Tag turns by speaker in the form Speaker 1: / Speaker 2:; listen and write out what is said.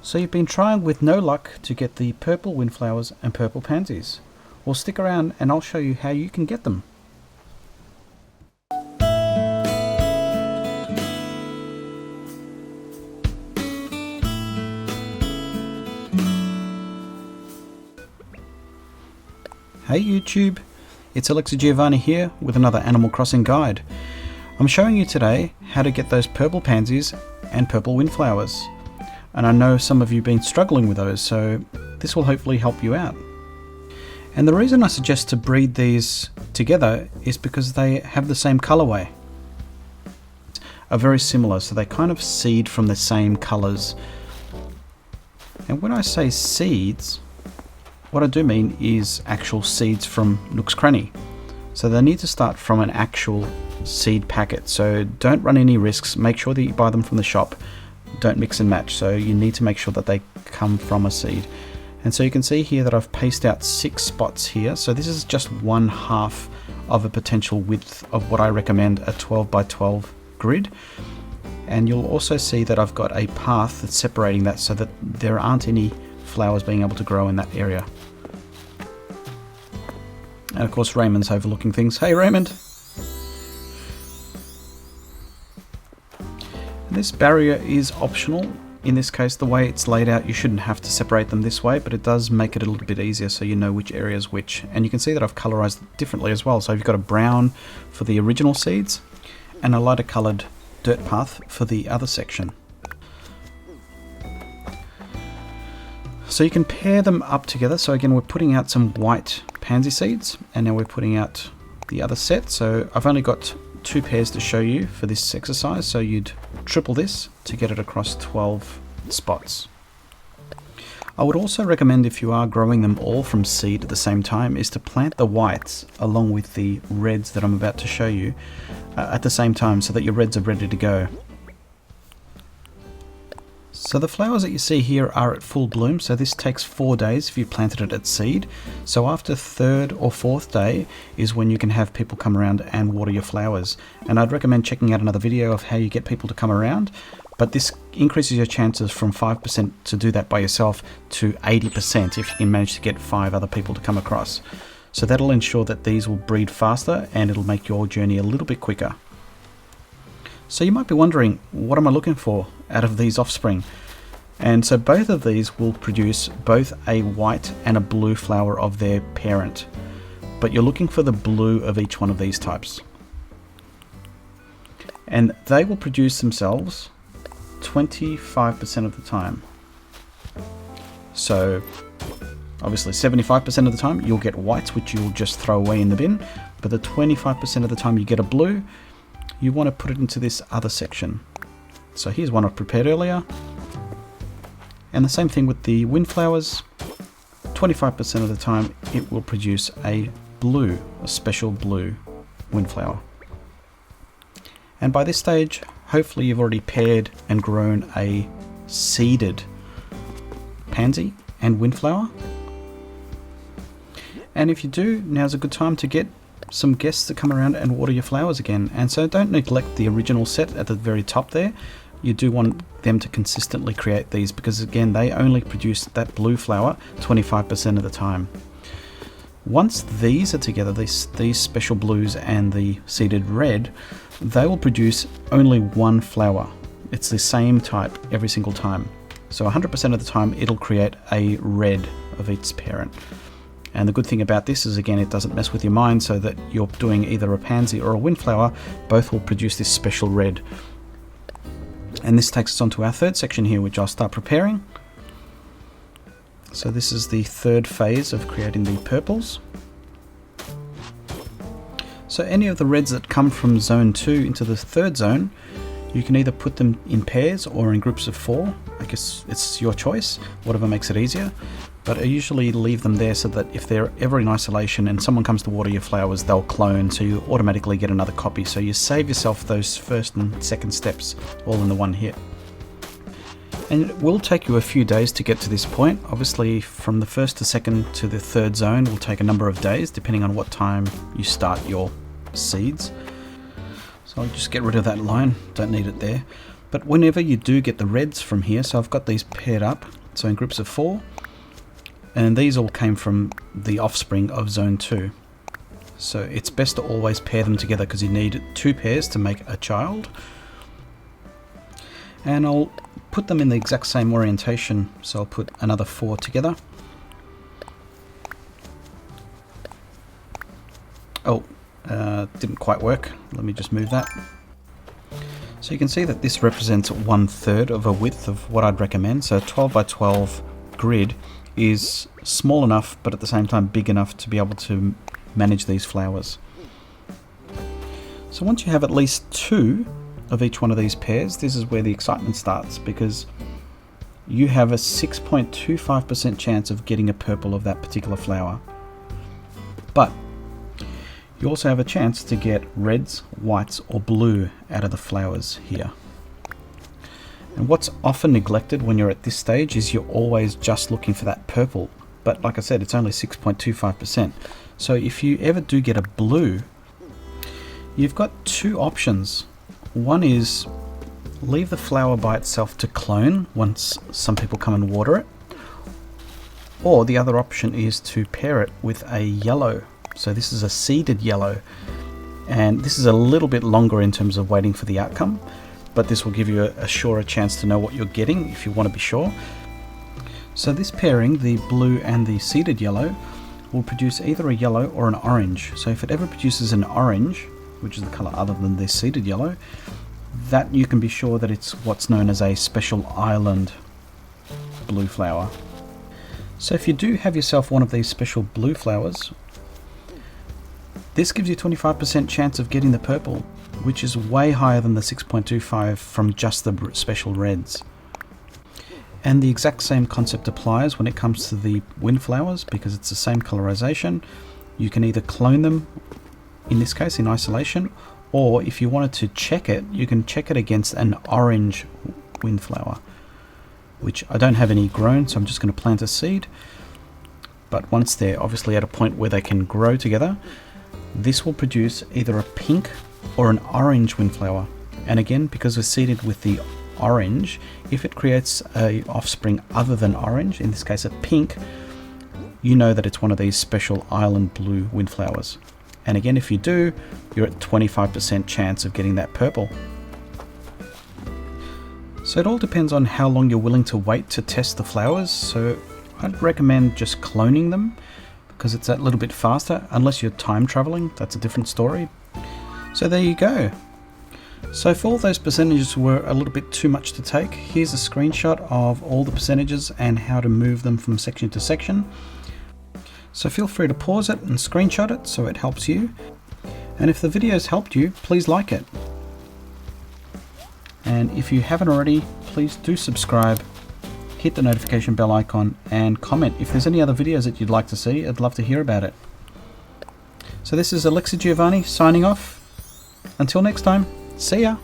Speaker 1: So you've been trying with no luck to get the purple windflowers and purple pansies. Well, stick around and I'll show you how you can get them. Hey YouTube, it's Alexa Giovanni here with another Animal Crossing guide. I'm showing you today how to get those purple pansies and purple windflowers. And I know some of you have been struggling with those, so this will hopefully help you out. And the reason I suggest to breed these together is because they have the same colorway. Are very similar, so they kind of seed from the same colors. And when I say seeds, what I do mean is actual seeds from Nook's Cranny. So they need to start from an actual seed packet. So don't run any risks. Make sure that you buy them from the shop. Don't mix and match. So you need to make sure that they come from a seed. And so you can see here that I've pasted out 6 spots here. So this is just 1/2 of a potential width of what I recommend a 12 by 12 grid. And you'll also see that I've got a path that's separating that so that there aren't any flowers being able to grow in that area. And of course Raymond's overlooking things. Hey Raymond! This barrier is optional. In this case, the way it's laid out, you shouldn't have to separate them this way, but it does make it a little bit easier so you know which area is which. And you can see that I've colorized it differently as well. So you've got a brown for the original seeds and a lighter colored dirt path for the other section. So you can pair them up together. So again, we're putting out some white pansy seeds and now we're putting out the other set. So I've only got 2 pairs to show you for this exercise, so you'd triple this to get it across 12 spots. I would also recommend, if you are growing them all from seed at the same time, is to plant the whites along with the reds that I'm about to show you at the same time so that your reds are ready to go. So the flowers that you see here are at full bloom, so this takes 4 days if you planted it at seed. So after 3rd or 4th day is when you can have people come around and water your flowers. And I'd recommend checking out another video of how you get people to come around, but this increases your chances from 5% to do that by yourself to 80% if you can manage to get 5 other people to come across. So that'll ensure that these will breed faster and it'll make your journey a little bit quicker. So you might be wondering, what am I looking for out of these offspring? And so both of these will produce both a white and a blue flower of their parent, but you're looking for the blue of each one of these types. And they will produce themselves 25% of the time. So obviously 75% of the time you'll get whites, which you'll just throw away in the bin, but the 25% of the time you get a blue, you want to put it into this other section. So here's one I've prepared earlier. And the same thing with the windflowers. 25% of the time it will produce a blue, a special blue windflower. And by this stage, hopefully you've already paired and grown a seeded pansy and windflower. And if you do, now's a good time to get some guests to come around and water your flowers again. And so don't neglect the original set at the very top there. You do want them to consistently create these because again, they only produce that blue flower 25% of the time. Once these are together, these special blues and the seeded red, they will produce only 1 flower. It's the same type every single time. So 100% of the time it'll create a red of its parent. And the good thing about this is, again, it doesn't mess with your mind, so that you're doing either a pansy or a windflower, both will produce this special red. And this takes us on to our 3rd section here, which I'll start preparing. So this is the 3rd phase of creating the purples. So any of the reds that come from zone 2 into the 3rd zone, you can either put them in pairs or in groups of 4. I guess it's your choice, whatever makes it easier. But I usually leave them there so that if they're ever in isolation and someone comes to water your flowers, they'll clone, so you automatically get another copy. So you save yourself those 1st and 2nd steps all in the one hit. And it will take you a few days to get to this point. Obviously from the 1st to 2nd to the 3rd zone will take a number of days depending on what time you start your seeds. So I'll just get rid of that line, don't need it there. But whenever you do get the reds from here, so I've got these paired up, so in groups of 4, and these all came from the offspring of zone 2. So it's best to always pair them together because you need 2 pairs to make a child. And I'll put them in the exact same orientation, so I'll put another 4 together. Oh, didn't quite work. Let me just move that. So you can see that this represents 1/3 of a width of what I'd recommend. So a 12 by 12 grid is small enough, but at the same time big enough to be able to manage these flowers. So once you have at least 2 of each one of these pairs, this is where the excitement starts, because you have a 6.25% chance of getting a purple of that particular flower. But you also have a chance to get reds, whites or blue out of the flowers here. And what's often neglected when you're at this stage is you're always just looking for that purple. But like I said, it's only 6.25%. So if you ever do get a blue, you've got 2 options. One is leave the flower by itself to clone once some people come and water it. Or the other option is to pair it with a yellow. So this is a seeded yellow, and this is a little bit longer in terms of waiting for the outcome, but this will give you a surer chance to know what you're getting if you want to be sure. So this pairing, the blue and the seeded yellow, will produce either a yellow or an orange. So if it ever produces an orange, which is the color other than this seeded yellow, that you can be sure that it's what's known as a special island blue flower. So if you do have yourself one of these special blue flowers, this gives you 25% chance of getting the purple, which is way higher than the 6.25 from just the special reds. And the exact same concept applies when it comes to the Windflowers, because it's the same colorization. You can either clone them, in this case in isolation, or if you wanted to check it, you can check it against an orange Windflower, which I don't have any grown, so I'm just going to plant a seed. But once they're obviously at a point where they can grow together, this will produce either a pink or an orange Windflower. And again, because we're seeded with the orange, if it creates a offspring other than orange, in this case a pink, you know that it's one of these special island blue Windflowers. And again, if you do, you're at 25% chance of getting that purple. So it all depends on how long you're willing to wait to test the flowers. So I'd recommend just cloning them, because it's that little bit faster, unless you're time traveling, that's a different story. So there you go. So if all those percentages were a little bit too much to take, here's a screenshot of all the percentages and how to move them from section to section. So feel free to pause it and screenshot it so it helps you. And if the video's helped you, please like it. And if you haven't already, please do subscribe, hit the notification bell icon and comment. If there's any other videos that you'd like to see, I'd love to hear about it. So this is Alexa Giovanni signing off. Until next time, see ya!